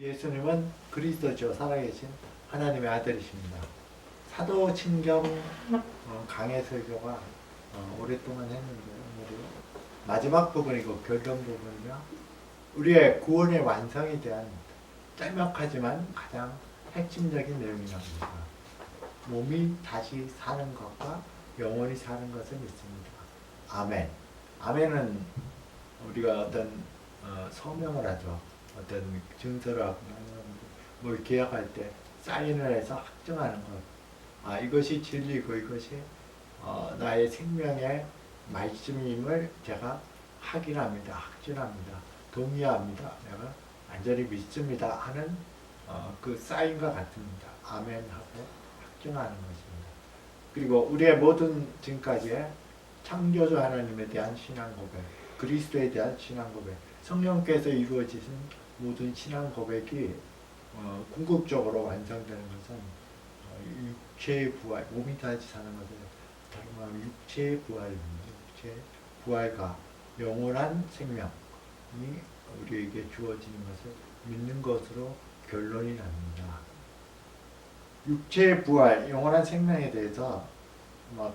예수님은 그리스도죠. 살아계신 하나님의 아들이십니다. 사도 친경 강해 설교가 오랫동안 했는데요. 오늘이 마지막 부분이고 결론 부분이며 우리의 구원의 완성에 대한 짤막하지만 가장 핵심적인 내용이 나옵니다. 몸이 다시 사는 것과 영원히 사는 것을 믿습니다. 아멘. 아멘은 우리가 어떤 서명을 하죠. 어떤 증서를 하거나 뭘 계약할 때 사인을 해서 확정하는 것. 아, 이것이 진리고 이것이 나의 생명의 말씀임을 제가 확인합니다. 확진합니다. 동의합니다. 내가 완전히 믿습니다. 하는 그 사인과 같습니다. 아멘하고 확정하는 것입니다. 그리고 우리의 모든 지금까지의 창조주 하나님에 대한 신앙 고백, 그리스도에 대한 신앙 고백, 성령께서 이루어지신 모든 신앙 고백이 궁극적으로 완성되는 것은 육체의 부활, 몸이 다시 사는 것을 다른 말로 육체의 부활입니다. 육체의 부활과 영원한 생명이 우리에게 주어지는 것을 믿는 것으로 결론이 납니다. 육체의 부활, 영원한 생명에 대해서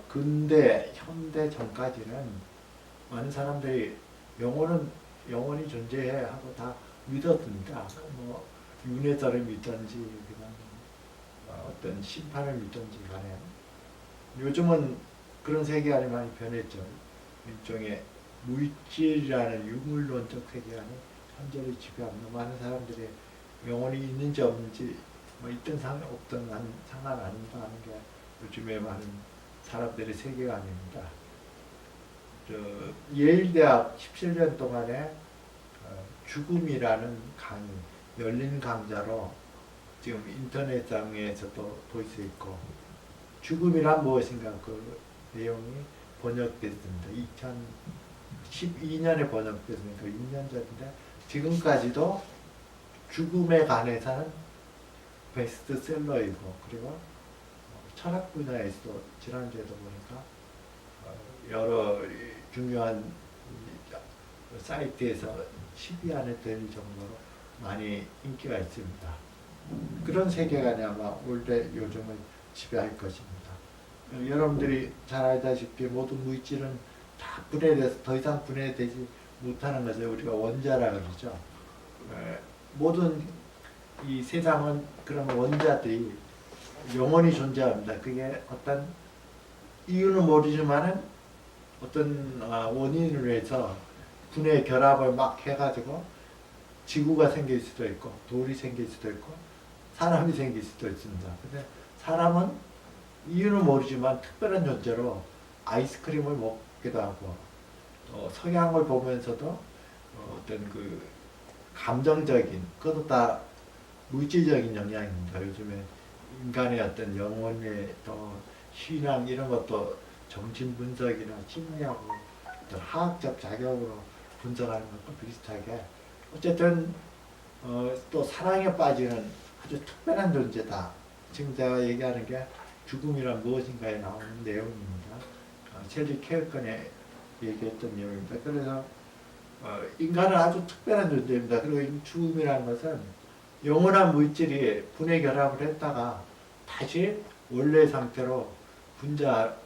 근대, 현대 전까지는 많은 사람들이 영혼은 영원히 존재해 하고 다 믿었습니다. 윤회설을 믿던지 그냥 어떤 심판을 믿던지 간에 요즘은 그런 세계관이 많이 변했죠. 일종의 물질이라는 유물론적 세계관이 현재를 지배합니다. 많은 사람들이 영혼이 있는지 없는지 있든 없든 상관 아닌가 하는 게 요즘에 많은 사람들의 세계관입니다. 예일대학 17년 동안에 죽음이라는 강의, 열린 강좌로 지금 인터넷상에서도 볼 수 있고 죽음이란 무엇인가 그 내용이 번역됐습니다. 2012년에 번역됐으니까 2년 전인데 지금까지도 죽음에 관해서는 베스트셀러이고 그리고 철학 분야에서도 지난주에도 보니까 여러 중요한 사이트에서 10위 안에 들 정도로 많이 인기가 있습니다. 그런 세계관이 아마 올해 요즘을 지배할 것입니다. 여러분들이 잘 알다시피 모든 물질은 다 분해돼서 더 이상 분해되지 못하는 것을 우리가 원자라 그러죠. 모든 이 세상은 그런 원자들이 영원히 존재합니다. 그게 어떤 이유는 모르지만은 어떤 원인으로 해서 분해 결합을 막 해가지고 지구가 생길 수도 있고 돌이 생길 수도 있고 사람이 생길 수도 있습니다. 근데 사람은 이유는 모르지만 특별한 존재로 아이스크림을 먹기도 하고 또 서양을 보면서도 어떤 그 감정적인 그것도 다 물질적인 영향입니다. 요즘에 인간의 어떤 영혼의 또 신앙 이런 것도 정신분석이나 심리하고 어떤 화학적 자격으로 분석하는 것과 비슷하게 어쨌든 또 사랑에 빠지는 아주 특별한 존재다. 지금 제가 얘기하는 게 죽음이란 무엇인가에 나오는 내용입니다. 셀리 케어컨에 얘기했던 내용입니다. 그래서 인간은 아주 특별한 존재입니다. 그리고 죽음이라는 것은 영원한 물질이 분해 결합을 했다가 다시 원래 상태로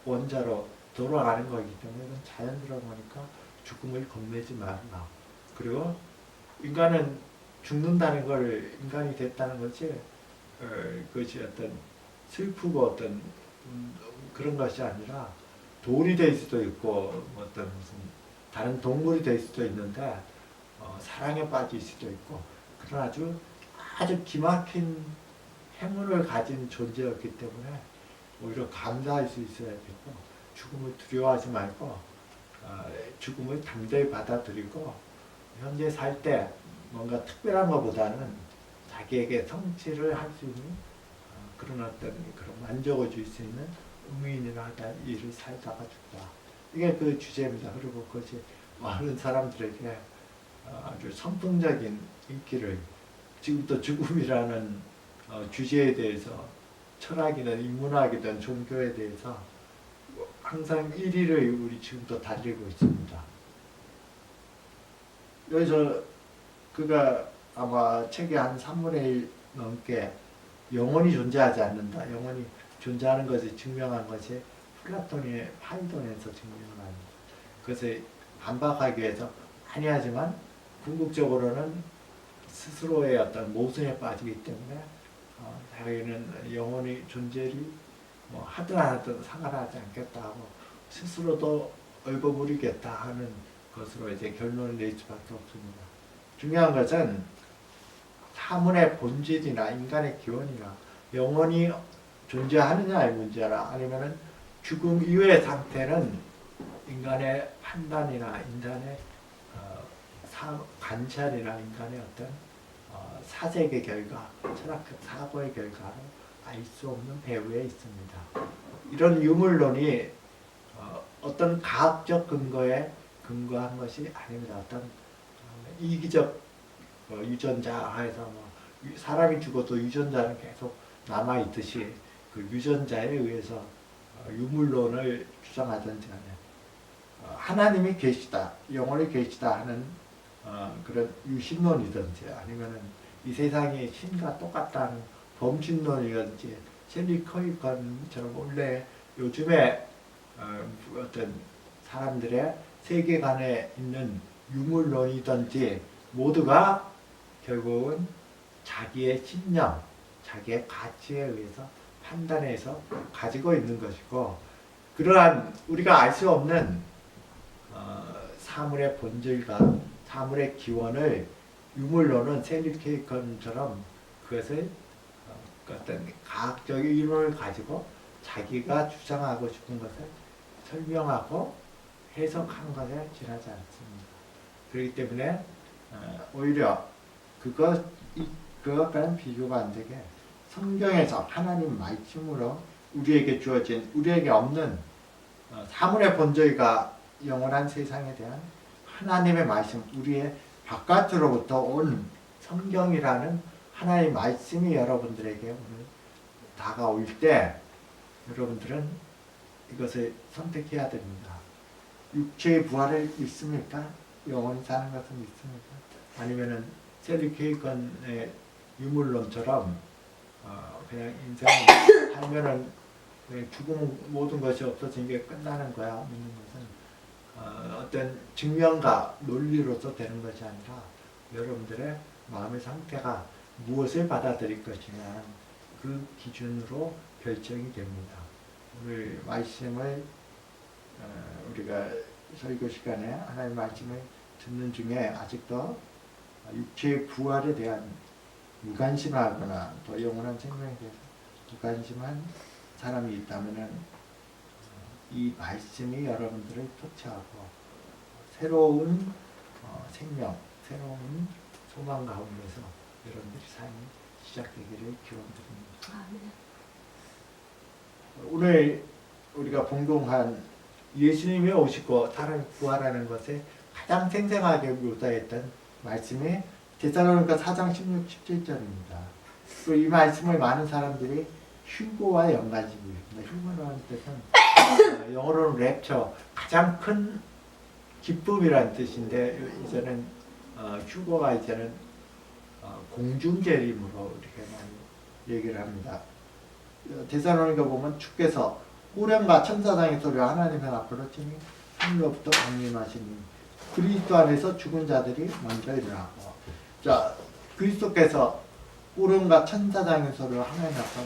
원자로 돌아가는 거기 때문에 이건 자연스러운 거니까 죽음을 겁내지 말라. 그리고 인간은 죽는다는 걸 인간이 됐다는 것이 그것이 어떤 슬프고 어떤 그런 것이 아니라 돌이 될 수도 있고 어떤 무슨 다른 동물이 될 수도 있는데 사랑에 빠질 수도 있고 그런 아주 기막힌 행운을 가진 존재였기 때문에 오히려 감사할 수 있어야겠고 죽음을 두려워하지 말고 죽음을 담대히 받아들이고 현재 살 때 뭔가 특별한 것보다는 자기에게 성취를 할 수 있는 그런 어떤 그런 만족을 줄 수 있는 의미 있는 일을 살다가 죽다. 이게 그 주제입니다. 그리고 그것이 많은 사람들에게 아주 선풍적인 인기를 지금도 죽음이라는 주제에 대해서 철학이든 인문학이든 종교에 대해서 항상 1위를 우리 지금도 달리고 있습니다. 여기서 그가 아마 책의 한 3분의 1 넘게 영혼이 존재하지 않는다. 영혼이 존재하는 것을 증명한 것이 플라톤의 파이돈에서 증명한 그것을 반박하기 위해서 많이 하지만 궁극적으로는 스스로의 어떤 모순에 빠지기 때문에 자기는 영혼의 존재를 뭐 하든 안 하든 상관하지 않겠다 하고 스스로도 얼버무리겠다 하는 것으로 이제 결론을 낼 수밖에 없습니다. 중요한 것은 사문의 본질이나 인간의 기원이나 영혼이 존재하느냐의 문제라 아니면은 죽음 이후의 상태는 인간의 판단이나 인간의 관찰이나 인간의 어떤 사색의 결과, 철학적 사고의 결과로 알 수 없는 배후에 있습니다. 이런 유물론이 어떤 과학적 근거에 근거한 것이 아닙니다. 어떤 이기적 유전자 하에서 뭐 사람이 죽어도 유전자는 계속 남아 있듯이 그 유전자에 의해서 유물론을 주장하든지 간에 하나님이 계시다, 영혼이 계시다 하는 그런 유신론이든지 아니면은 이 세상이 신과 똑같다는 범신론이든지 셀리 커이건처럼 원래 요즘에 어떤 사람들의 세계관에 있는 유물론이든지 모두가 결국은 자기의 신념, 자기의 가치에 의해서 판단해서 가지고 있는 것이고 그러한 우리가 알 수 없는 사물의 본질과 사물의 기원을 유물론은 셀리 케이컨처럼 그것을 어떤 과학적인 이론을 가지고 자기가 주장하고 싶은 것을 설명하고 해석하는 것에 지나지 않습니다. 그렇기 때문에 오히려 그것과는 비교가 안 되게 성경에서 하나님 말씀으로 우리에게 주어진 우리에게 없는 사물의 본질과 영원한 세상에 대한 하나님의 말씀, 우리의 바깥으로부터 온 성경이라는 하나님의 말씀이 여러분들에게 오늘 다가올 때 여러분들은 이것을 선택해야 됩니다. 육체의 부활을 믿습니까? 영원히 사는 것을 믿습니까? 아니면은 셀리 케이건의 유물론처럼 그냥 인생을 살면은 죽으면 모든 것이 없어진 게 끝나는 거야 믿는 것은 어떤 증명과 논리로서 되는 것이 아니라 여러분들의 마음의 상태가 무엇을 받아들일 것이냐 그 기준으로 결정이 됩니다. 오늘 말씀을 우리가 설교 시간에 하나님의 말씀을 듣는 중에 아직도 육체의 부활에 대한 무관심하거나 또 영원한 생명에 대해서 무관심한 사람이 있다면 이 말씀이 여러분들을 터치하고 새로운 생명, 새로운 소망 가운데서 여러분들의 삶이 시작되기를 기원드립니다. 오늘 우리가 봉독한 예수님이 오시고 사람이 부활하는 것에 가장 생생하게 묘사했던 말씀이 데살로니가 4장 16, 17절입니다. 또 이 말씀을 많은 사람들이 휴거와 연관짓습니다. 휴거라는 뜻은 영어로는 랩처, 가장 큰 기쁨이라는 뜻인데 이제는 휴거가 이제는 공중재림으로 이렇게 많이 얘기를 합니다. 데살로니가 보면 주께서 호령과 천사장의 소리와 하나님의 앞으로 친히 하늘로부터 강림하시니 그리스도 안에서 죽은 자들이 먼저 일어나고 자 그리스도께서 호령과 천사장의 소리와 하나님 앞으로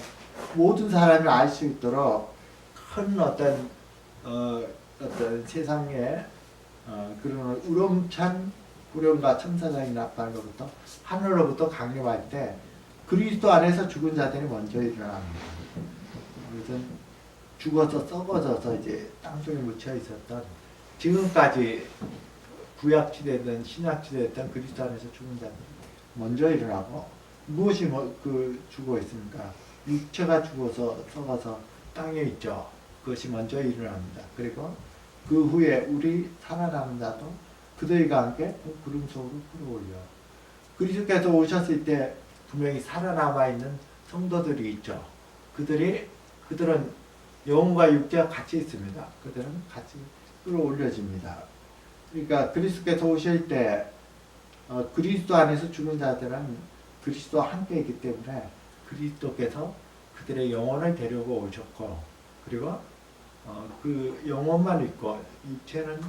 모든 사람이 알 수 있도록 큰 어떤 세상에 그런 우렁찬 호령과 천사장의 나팔로부터 하늘로부터 강림할 때 그리스도 안에서 죽은 자들이 먼저 일어납니다. 그것은 죽어서 썩어져서 이제 땅속에 묻혀 있었던 지금까지 구약시대든 신약시대든 그리스도 안에서 죽은 자들이 먼저 일어나고 무엇이 죽어 있습니까? 육체가 죽어서 썩어서 땅에 있죠. 그것이 먼저 일어납니다. 그리고 그 후에 우리 살아남은 자도 그들과 함께 구름 속으로 끌어올려. 그리스도께서 오셨을 때 분명히 살아남아 있는 성도들이 있죠. 그들은 영혼과 육체가 같이 있습니다. 그들은 같이 끌어올려집니다. 그러니까 그리스도께서 오실 때 그리스도 안에서 죽은 자들은 그리스도와 함께 있기 때문에 그리스도께서 그들의 영혼을 데리고 오셨고, 그리고 그 영혼만 있고 육체는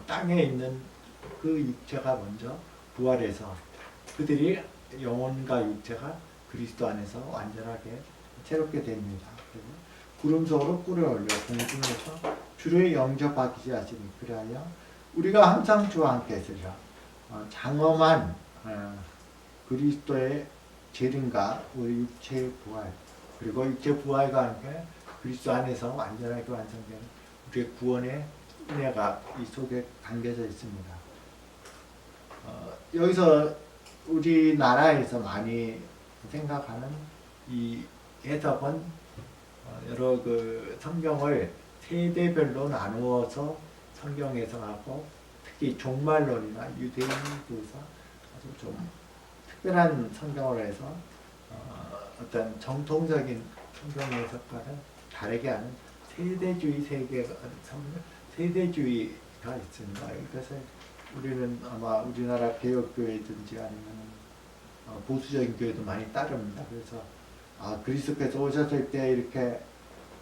땅에 있는 그 육체가 먼저 부활해서 그들이 영혼과 육체가 그리스도 안에서 완전하게 새롭게 됩니다. 그리고 구름 속으로 끌어올려 공중에서 주를 영접하기 하시니 그리하여 우리가 항상 주와 함께 있으리라. 장엄한 그리스도의 재림과 우리 육체의 부활, 그리고 육체 부활과 함께 그리스도 안에서 완전하게 완성되는 우리의 구원의 은혜가 이 속에 담겨져 있습니다. 여기서 우리나라에서 많이 생각하는 이 해석은 여러 그 성경을 세대별로 나누어서 성경 해석하고, 특히 종말론이나 유대인교에서 아주 좀 특별한 성경을 해서 어떤 정통적인 성경 해석과는 다르게 하는 세대주의가 있습니다. 이것을 우리는 아마 우리나라 개혁교회든지 아니면 보수적인 교회도 많이 따릅니다. 그래서 그리스도께서 오셨을 때 이렇게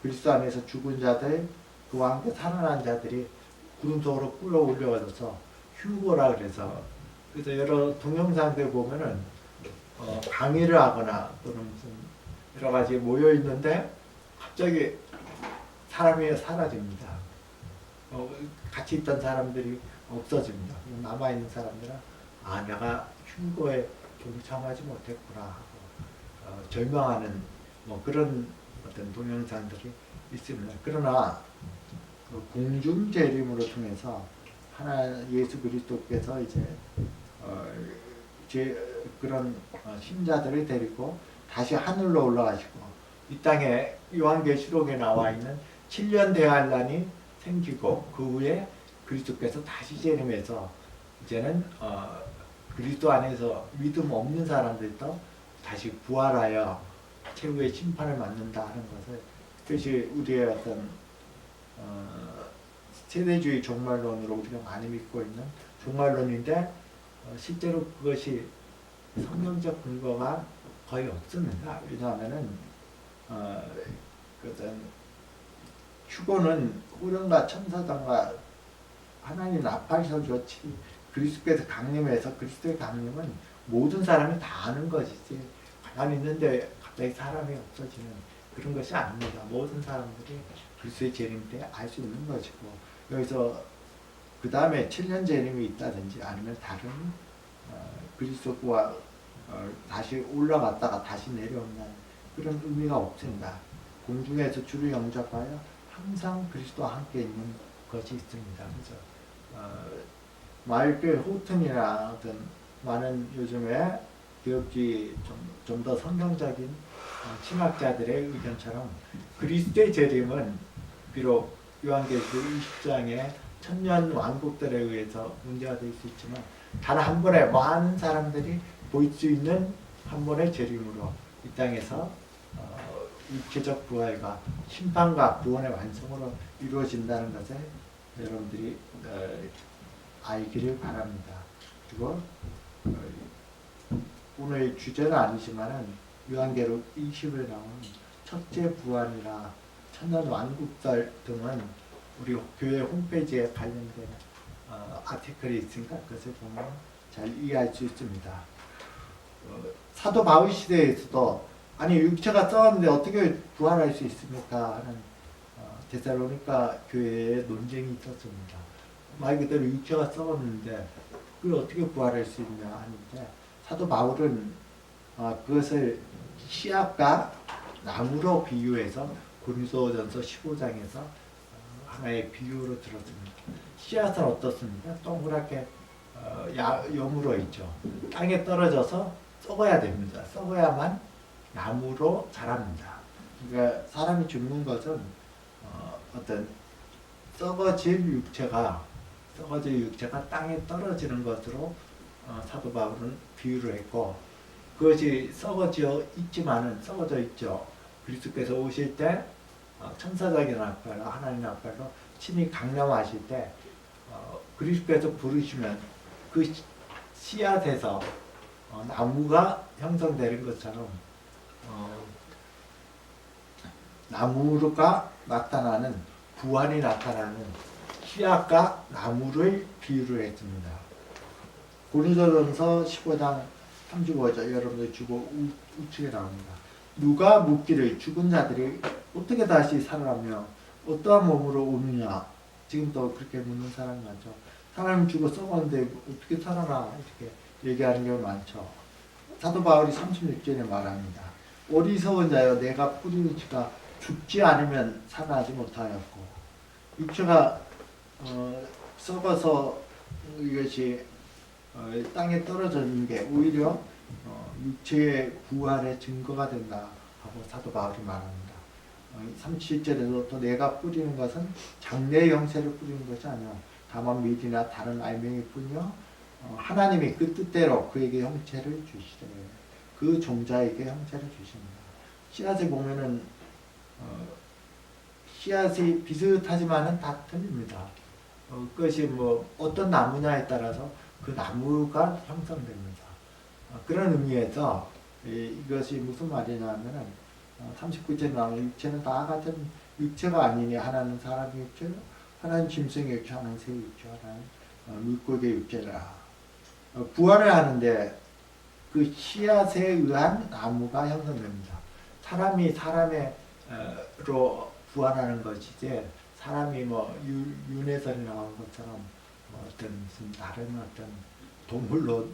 그리스도 안에서 죽은 자들, 그와 함께 살아난 자들이 구름 속으로 끌어올려져서 휴거라 그래서 여러 동영상들 보면은 강의를 하거나 또는 무슨 여러 가지 모여 있는데 갑자기 사람이 사라집니다. 같이 있던 사람들이 없어집니다. 남아 있는 사람들은 내가 휴거에 동참하지 못했구나 하고 절망하는 그런 어떤 동영상들이 있습니다. 그러나 그 공중 재림으로 통해서 예수 그리스도께서 그런 신자들을 데리고 다시 하늘로 올라가시고, 이 땅에 요한계시록에 나와 있는 7년 대환란이 생기고, 그 후에 그리스도께서 다시 재림해서 이제는 그리스도 안에서 믿음 없는 사람들도 다시 부활하여 최후의 심판을 받는다 하는 것을, 그것이 우리의 어떤 세대주의 종말론으로 우리가 많이 믿고 있는 종말론인데, 실제로 그것이 성경적 근거가 거의 없습니다. 왜냐하면은 어떤 휴거는 호련과 천사장과 하나님 나팔선 좋지, 그리스도께서 강림해서, 그리스도의 강림은 모든 사람이 다 아는 것이지, 가만히 있는데 갑자기 사람이 없어지는 그런 것이 아닙니다. 모든 사람들이 그리스도의 재림 때 알 수 있는 것이고, 여기서 그 다음에 7년 재림이 있다든지 아니면 다른 그리스도와 다시 올라갔다가 다시 내려온다는 그런 의미가 없습니다. 공중에서 주를 영접하여 항상 그리스도와 함께 있는 것이 있습니다. 그래서 마이클 호튼이나 어떤 많은 요즘에 기업주의 좀 더 성경적인 신학자들의 의견처럼 그리스도의 재림은 비록 요한계시록 20장의 천년 왕국들에 의해서 문제가 될 수 있지만, 단 한 번에 많은 사람들이 볼 수 있는 한 번의 재림으로 이 땅에서 육체적 부활과 심판과 구원의 완성으로 이루어진다는 것을 여러분들이 알기를 바랍니다. 그리고 오늘 주제는 아니지만은 요한계시록 20에 나오는 첫째 부활이나 천년 왕국들 등은 우리 교회 홈페이지에 관련된 아티클이 있으니까 그것을 보면 잘 이해할 수 있습니다. 사도 바울 시대에서도 아니 육체가 썩었는데 어떻게 부활할 수 있습니까 하는 데살로니가 교회에 논쟁이 있었습니다. 말 그대로 육체가 썩었는데 그걸 어떻게 부활할 수 있냐 하는데, 사도 바울은 그것을 씨앗과 나무로 비유해서 고린도전서 15장에서 하나의 비유로 들었습니다. 씨앗은 어떻습니까? 동그랗게 여물어 있죠. 땅에 떨어져서 썩어야 됩니다. 썩어야만 나무로 자랍니다. 그러니까 사람이 죽는 것은 어떤 썩어질 육체가 땅에 떨어지는 것으로 사도 바울은 비유를 했고, 그것이 썩어져 있죠. 그리스도께서 오실 때 천사적인 나팔로, 하나님 나팔로 친히 강림하실 때 그리스도께서 부르시면 그 씨앗에서 나무가 형성되는 것처럼 나무가 나타나는 부활이 나타나는 씨앗과 나무를 비유를 했습니다. 고린도전서 15장 35절 여러분들 주고 우측에 나옵니다. 누가 묻기를 죽은 자들이 어떻게 다시 살아나며 어떠한 몸으로 오느냐. 지금도 그렇게 묻는 사람이 많죠. 사람이 죽어 썩었는데 어떻게 살아나 이렇게 얘기하는 경우 많죠. 사도 바울이 36절에 말합니다. 어리석은 자여 내가 뿌린 지가 죽지 않으면 살아나지 못하였고 육체가 썩어서 이것이 땅에 떨어지는 게 오히려 육체의 부활의 증거가 된다 하고 사도 바울이 말합니다. 37절에도 또 내가 뿌리는 것은 장래의 형체를 뿌리는 것이 아니라 다만 미리나 다른 알맹이 뿐이요 하나님이 그 뜻대로 그에게 형체를 주시되 그 종자에게 형체를 주십니다. 씨앗에 보면은 씨앗이 비슷하지만은 다 틀립니다. 그것이 뭐 어떤 나무냐에 따라서 그 나무가 형성됩니다. 그런 의미에서 이것이 무슨 말이냐면은 39절에 나오는 육체는 다 같은 육체가 아니니 하나는 사람의 육체, 하나는 짐승의 육체, 하나는 새 육체, 하나는 물고기의 육체라. 부활을 하는데 그 씨앗에 의한 나무가 형성됩니다. 사람이 사람으로 부활하는 것이지 사람이 뭐 윤회설에 나온 것처럼 뭐 어떤 무슨 다른 어떤 동물로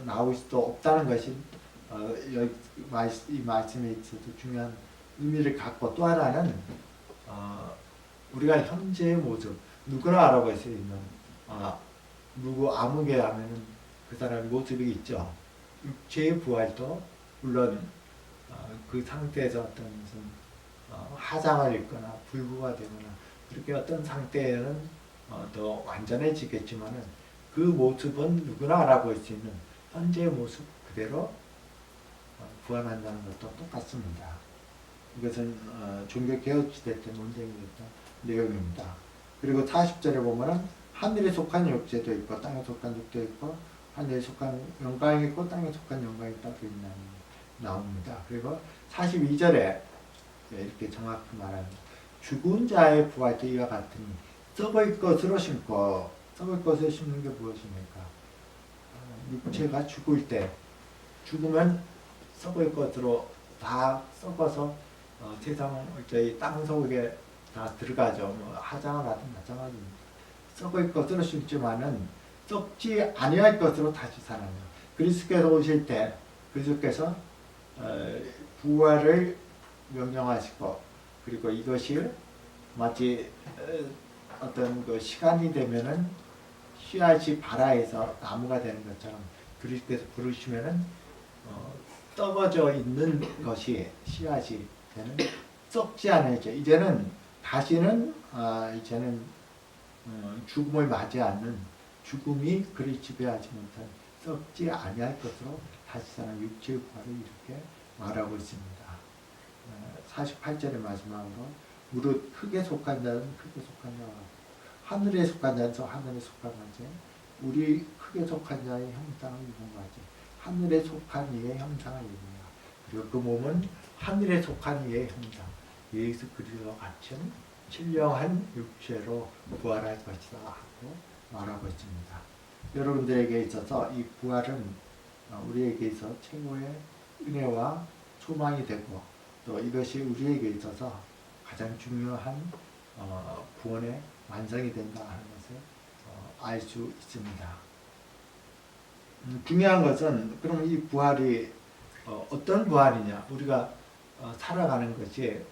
나올 수도 없다는 것이 이 말씀에 있어서 중요한 의미를 갖고 또 하나는 우리가 현재의 모습 누구나 알아볼 수 있는 누구 아무개 하면은 그 사람의 모습이 있죠. 육체의 부활도 물론 그 상태에서 어떤 무슨 화장을 입거나 불구가 되거나 그렇게 어떤 상태에는 더 완전해지겠지만은 그 모습은 누구나 알아볼 수 있는 현재의 모습 그대로 부활한다는 것도 똑같습니다. 이것은 종교개혁시대 때 논쟁이 됐던 내용입니다. 그리고 40절에 보면은 하늘에 속한 육체도 있고 땅에 속한 육도 있고 하늘에 속한 영광이 있고 땅에 속한 영광이 있다고 나옵니다. 그리고 42절에 이렇게 정확히 말합니다. 죽은 자의 부활도 이와 같으니 썩을 것으로 심고 썩을 것을 심는 게 무엇입니까? 육체가 죽을 때 죽으면 썩을 것으로 다 썩어서 세상 저희 땅 속에 다 들어가죠. 뭐 하장을 하든 마찬가지입니다. 썩을 것으로 심지만은 썩지 아니할 것으로 다시 살아요. 그리스도께서 오실 때 그리스도께서 부활을 명령하시고 그리고 이것이 마치 어떤 그 시간이 되면은 씨앗이 발아에서 나무가 되는 것처럼 그리스도께서 부르시면은 썩어져 있는 것이 씨앗이 되는 썩지 않을죠. 이제는 다시는 이제는 죽음을 맞이 않는 죽음이 그리 지배하지 못한 썩지 아니할 것으로 다시 사는 육체의 부활을 이렇게 말하고 있습니다. 48절의 마지막으로 무릇 흙에 속한 자는 흙에 속한 자와 하늘에 속한 자는 저 하늘에 속한 자지 우리 흙에 속한 자의 형상을 입은 거지 하늘에 속한 이의 형상을 입으며 그리고 그 몸은 하늘에 속한 이의 형상 예수 그리스도와 같은 신령한 육체로 부활할 것이다 하고 말하고 있습니다. 여러분들에게 있어서 이 부활은 우리에게 있어 최고의 은혜와 소망이 되고 또 이것이 우리에게 있어서 가장 중요한 구원의 완성이 된다 하는 것을 알 수 있습니다. 중요한 것은 그럼 이 부활이 어떤 부활이냐 우리가 살아가는 것이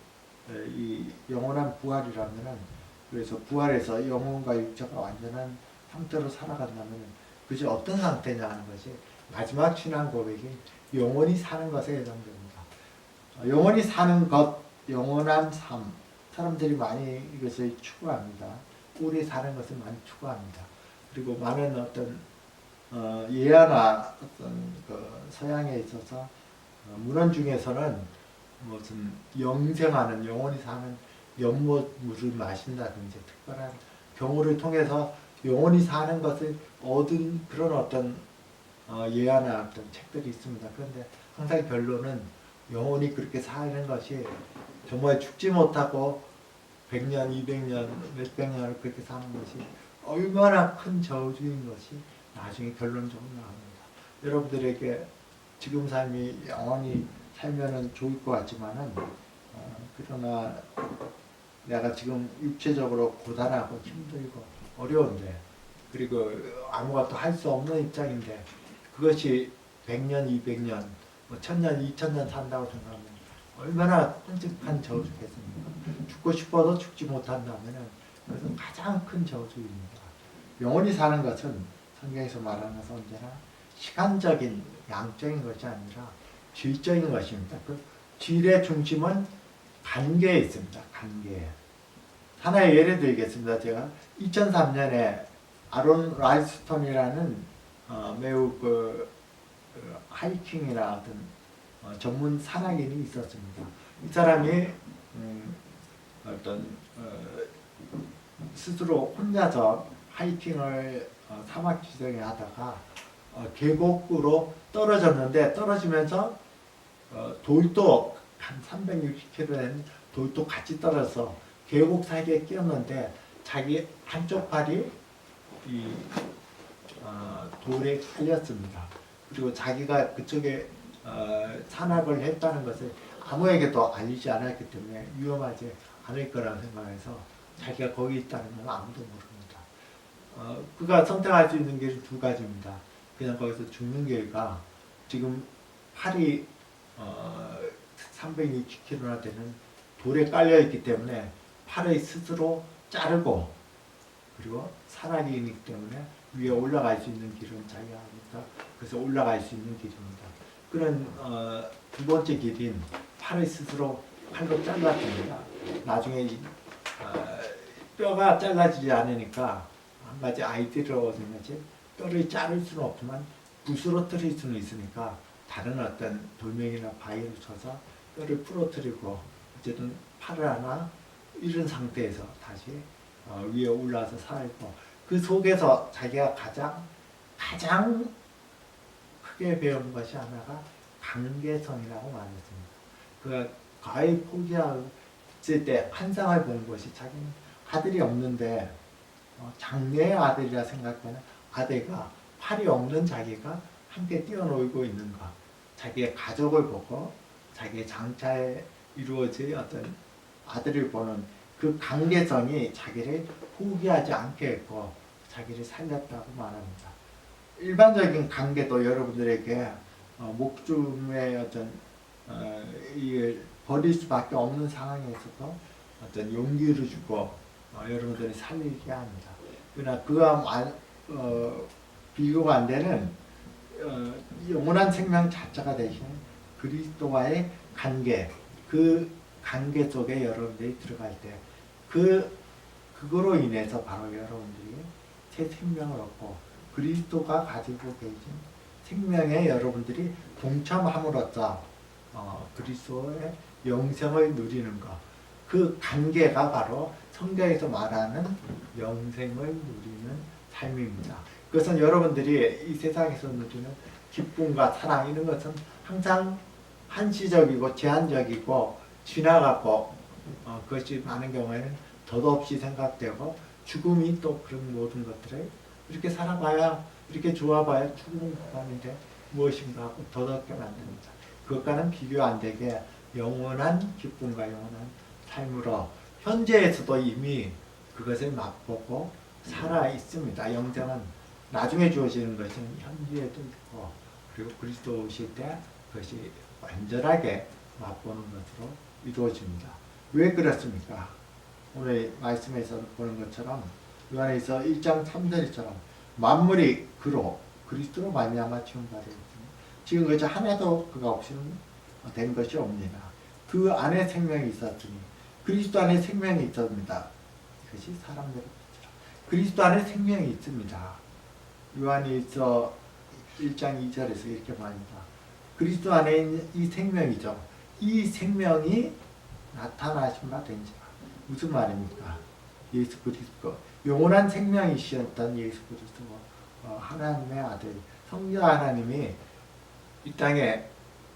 이 영원한 부활이라면은 그래서 부활해서 영혼과 육체가 완전한 상태로 살아간다면 그것이 어떤 상태냐 하는 것이 마지막 신앙 고백이 영원히 사는 것에 해당됩니다. 영원히 사는 것, 영원한 삶 사람들이 많이 이것을 추구합니다. 오래 사는 것을 많이 추구합니다. 그리고 많은 어떤 예화나 어떤 그 서양에 있어서 문헌 중에서는 무슨 영생하는 영원히 사는 연못물을 마신다든지 특별한 경우를 통해서 영원히 사는 것을 얻은 그런 어떤 예언했던 책들이 있습니다. 그런데 항상 결론은 영원히 그렇게 사는 것이 정말 죽지 못하고 100년, 200년, 몇백 년을 그렇게 사는 것이 얼마나 큰 저주인 것이 나중에 결론적으로 나옵니다. 여러분들에게 지금 삶이 영원히 살면은 좋을 것 같지만은 그러나 내가 지금 육체적으로 고단하고 힘들고 어려운데 그리고 아무것도 할 수 없는 입장인데 그것이 100년, 200년, 뭐 1000년, 2000년 산다고 생각하면 얼마나 끔찍한 저주겠습니까? 죽고 싶어도 죽지 못한다면 그것은 가장 큰 저주입니다. 영원히 사는 것은 성경에서 말하는 것은 언제나 시간적인, 양적인 것이 아니라 질적인 것입니다. 그 질의 중심은 관계에 있습니다. 관계에. 하나의 예를 들겠습니다. 제가 2003년에 아론 라이스톤이라는 매우 하이킹이나 어떤 전문 산악인이 있었습니다. 이 사람이 어떤 스스로 혼자서 하이킹을 사막 지정에 하다가 계곡으로 떨어졌는데 떨어지면서 돌도 한 360km 되는 돌도 같이 떨어져서 계곡 사이에 끼었는데 자기 한쪽 팔이 이 돌에 깔렸습니다. 그리고 자기가 그쪽에 산악을 했다는 것을 아무에게도 알리지 않았기 때문에 위험하지 않을 거라고 생각해서 자기가 거기 있다는 건 아무도 모릅니다. 그가 선택할 수 있는 길은 두 가지입니다. 그냥 거기서 죽는 길과 지금 팔이 360kg나 되는 돌에 깔려 있기 때문에 팔을 스스로 자르고 그리고 산악인이기 때문에 위에 올라갈 수 있는 길은 자기가 하니까 그래서 올라갈 수 있는 길입니다. 그런 두 번째 길인 팔을 스스로 칼로 잘라줍니다. 나중에 뼈가 잘라지지 않으니까 한 가지 아이디어를 얻은 것이 뼈를 자를 수는 없지만 부스러뜨릴 수는 있으니까 다른 어떤 돌멩이나 바위를 쳐서 뼈를 부러뜨리고 어쨌든 팔을 하나 잃은 상태에서 다시 위에 올라와서 살고 그 속에서 자기가 가장 크게 배운 것이 하나가 관계성이라고 말했습니다. 그가 거의 포기했을 때 환상을 본 것이 자기는 아들이 없는데 장래의 아들이라 생각하는 아들과 팔이 없는 자기가 함께 뛰어놀고 있는 것, 자기의 가족을 보고 자기의 장차에 이루어질 어떤 아들을 보는 그 관계성이 자기를 포기하지 않게 했고 자기를 살렸다고 말합니다. 일반적인 관계도 여러분들에게 목숨의 어떤 이걸 버릴 수밖에 없는 상황에서도 어떤 용기를 주고 여러분들이 살리게 합니다. 그러나 그와 비교가 안 되는 영원한 생명 자체가 되신 그리스도와의 관계, 그 관계 속에 여러분들이 들어갈 때 그거로 인해서 바로 여러분들이 새 생명을 얻고 그리스도가 가지고 계신 생명에 여러분들이 동참함으로써 그리스도의 영생을 누리는 것, 그 관계가 바로 성경에서 말하는 영생을 누리는 삶입니다. 그것은 여러분들이 이 세상에서 누리는 기쁨과 사랑 이런 것은 항상 한시적이고 제한적이고 지나가고 그것이 많은 경우에는 덧없이 생각되고 죽음이 또 그런 모든 것들을 이렇게 살아봐야 이렇게 좋아봐야 죽음은 그만인데 무엇인가 하고 덧없게 만듭니다. 그것과는 비교 안 되게 영원한 기쁨과 영원한 삶으로 현재에서도 이미 그것을 맛보고 살아 있습니다. 영생은 나중에 주어지는 것은 현재에도 있고 그리고 그리스도 오실 때 그것이 완전하게 맛보는 것으로 이루어집니다. 왜 그렇습니까? 오늘 말씀에서 보는 것처럼 요한에서 1장 3절처럼 만물이 그로 그리스도로 말미암아 지음받았으니 지금까지 하나도 그가 없이는 된 것이 없느니라. 그 안에 생명이 있었으니 그리스도 안에 생명이 있습니다. 이것이 사람들의 빛이라. 그리스도 안에 생명이 있습니다. 요한일서 1장 2절에서 이렇게 말합니다. 그리스도 안에 있는 이 생명이죠. 이 생명이 나타나신 바 된지라. 무슨 말입니까? 예수 그리스도 영원한 생명이시었던 예수 그리스도 하나님의 아들 성자 하나님이 이 땅에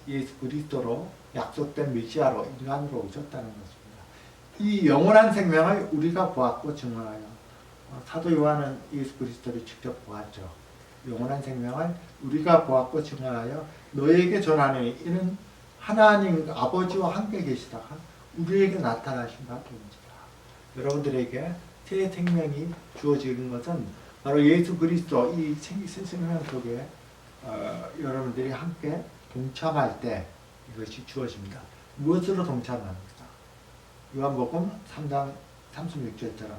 예수 그리스도로 약속된 메시아로 인간으로 오셨다는 것입니다. 이 영원한 생명을 우리가 보았고 증언하여 사도 요한은 예수 그리스도를 직접 보았죠. 영원한 생명을 우리가 보았고 증언하여 너에게 전하니 이는 하나님 아버지와 함께 계시다가 우리에게 나타나신 바 본지라. 여러분들에게 새 생명이 주어지는 것은 바로 예수 그리스도 이 새 생명 속에 여러분들이 함께 동참할 때 이것이 주어집니다. 무엇으로 동참합니까? 요한복음 3장 36절처럼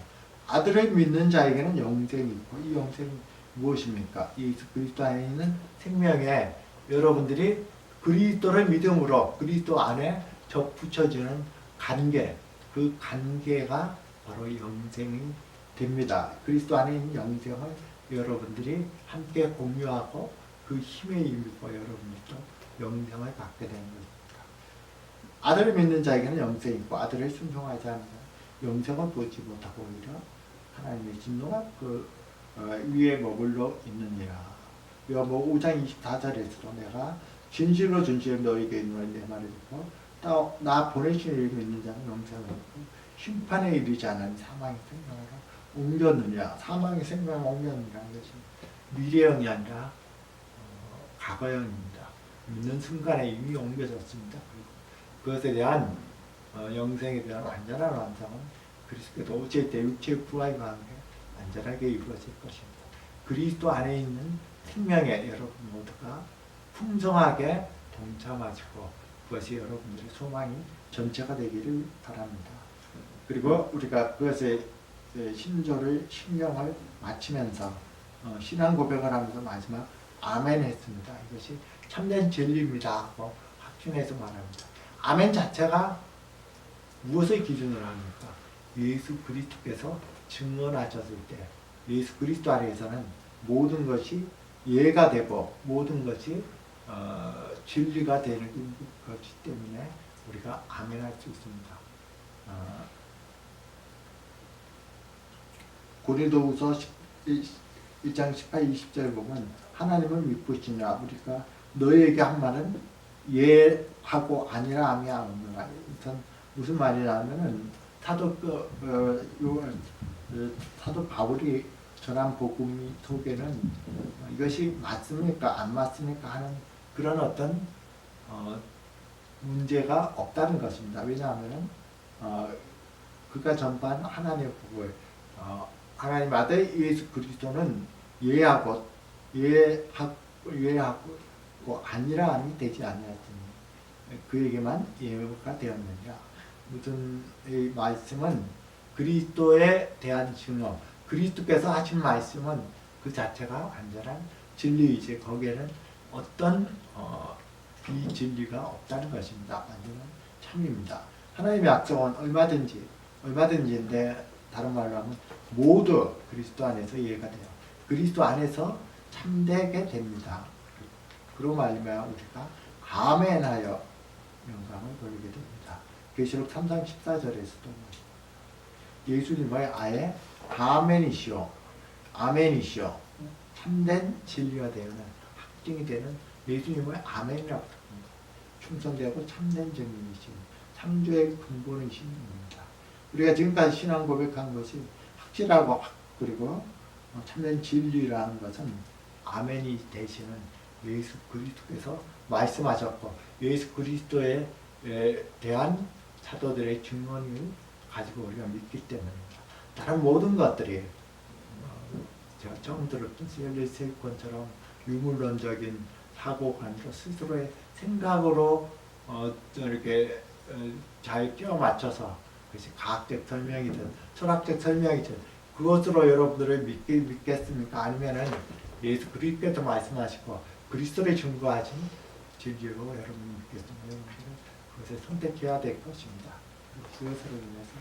아들을 믿는 자에게는 영생이 있고 이 영생이 무엇입니까? 예수 그리스도 안에 있는 생명에 여러분들이 그리스도를 믿음으로 그리스도 안에 접붙여지는 관계, 그 관계가 바로 영생이 됩니다. 그리스도 안에 있는 영생을 여러분들이 함께 공유하고 그 힘에 힘입고 여러분들도 영생을 받게 되는 것입니다. 아들을 믿는 자에게는 영생이 있고 아들을 순종하지 않으면 영생을 보지 못하고 오히려 하나님의 진노가 그 위에 머물러 있느니라. 요한복음 5장 24절에서도 내가 진실로 진실로 너에게 있는 내 말을 듣고 또 나 보내신 이를 믿는 자는 영생을 얻고 심판에 이르지 않은 사망의 생명으로 옮겼느냐. 사망의 생명을 옮겼느냐는 것이 미래형이 아니라 과거형입니다. 믿는 순간에 이미 옮겨졌습니다. 그것에 대한 영생에 대한 완전한 완성은 그리스도께서 오실 때 육체의 부활과 함께 완전하게 이루어질 것입니다. 그리스도 안에 있는 생명에 여러분 모두가 풍성하게 동참하시고 그것이 여러분들의 소망이 전체가 되기를 바랍니다. 그리고 우리가 그것의 신령을 마치면서 신앙 고백을 하면서 마지막 아멘 했습니다. 이것이 참된 진리입니다 하고 확신해서 말합니다. 아멘 자체가 무엇을 기준으로 합니까? 예수 그리스도께서 증언하셨을 때 예수 그리스도 안에서는 모든 것이 예가 되고 모든 것이 진리가 되는 것이기 때문에 우리가 아멘할 수 있습니다. 고린도후서 1장 18, 20절 보면 하나님을 믿으시냐 우리가 너희에게 한 말은 예하고 아니라 아미야 없느라. 이건 무슨 말이냐면은 사도 바울이 전한 복음 속에는 이것이 맞습니까 안 맞습니까 하는 그런 어떤 문제가 없다는 것입니다. 왜냐하면은 그가 전반 하나님의 복을 하나님 아들 예수 그리스도는 예하고 아니라 아니 되지 아니하였으니 그에게만 예가 되었느니라. 무슨 이 말씀은 그리스도에 대한 증언, 그리스도께서 하신 말씀은 그 자체가 완전한 진리이지 거기에는 어떤 비진리가 없다는 것입니다. 완전한 참입니다. 하나님의 약속은 얼마든지인데 다른 말로 하면 모두 그리스도 안에서 이해가 돼요. 그리스도 안에서 참되게 됩니다. 그로 말미암아 우리가 아멘하여 영광을 돌리게 됩니다. 계시록 3장 14절에서도 예수님의 아예 아멘이시오 참된 진리가 되는 확증이 되는 예수님의 아멘이라고 합니다. 충성되고 참된 증인이신 창조의 근본이신 분입니다. 우리가 지금까지 신앙 고백한 것이 확실하고 그리고 참된 진리라는 것은 아멘이 되시는 예수 그리스도께서 말씀하셨고 예수 그리스도에 대한 사도들의 증언을 가지고 우리가 믿기 때문입니다. 다른 모든 것들이 제가 처음 들었던 셀리 세이콘처럼 유물론적인 사고관으로 스스로의 생각으로 이렇게 잘 끼워 맞춰서 그것이 과학적 설명이든 철학적 설명이든 그것으로 여러분들을 믿겠습니까? 아니면은 예수 그리스도께서 말씀하시고 그리스도를 증거하신 진리로 여러분이 믿겠습니까? 여러분들은 그것을 선택해야 될 것입니다. 그것으로 인해서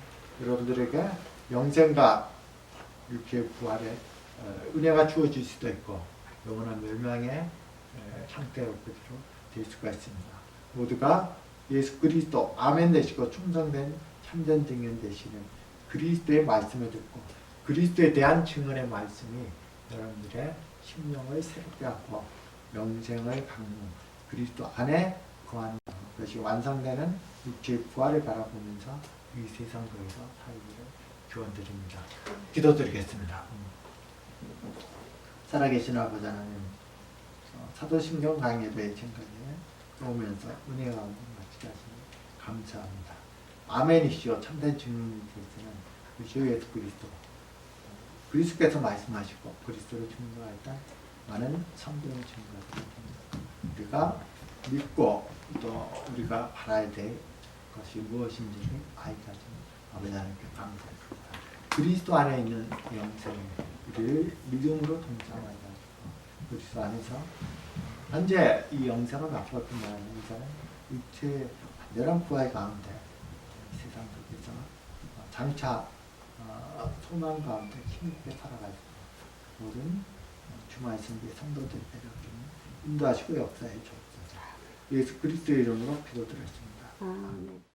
여러분들에게 영생과 육체의 부활의 은혜가 주어질 수도 있고 영원한 멸망의 상태로 그대로 될 수가 있습니다. 모두가 예수 그리스도 아멘 되시고 충성된 참된 증인 되시는 그리스도의 말씀을 듣고 그리스도에 대한 증언의 말씀이 여러분들의 심령을 새롭게 하고 영생을 갖는 그리스도 안에 거하는 것이 완성되는 육체의 부활을 바라보면서 이 세상 속에서 살기를 기원드립니다. 기도드리겠습니다. 살아계신 아버지 하나님, 사도신경 강의를 지금까지 오면서 은혜 가운데 마치게 하시니 감사합니다. 아멘이시오. 참된 주님께서는 우리 주 예수 그리스도께서 말씀하시고 그리스도를 증거할 때 많은 성도를 증거합니다. 우리가 믿고 또 우리가 바라야 될 것이 무엇인지를 알까지 아버지 하나님께 감사합니다. 그리스도 안에 있는 영생을 우리를 믿음으로 동참하게 하시고 그리스도 안에서 현재 이 영생을 맛볼 뿐만 아니라 이제는 육체의 완전한 부활 가운데 세상 속에서 장차 소망 가운데 힘있게 살아갈 수 있는 모든 주말 성교의 성도들 배려하기를 인도하시고 역사해 주옵소서. 예수 그리스도의 이름으로 기도드렸습니다. 아멘.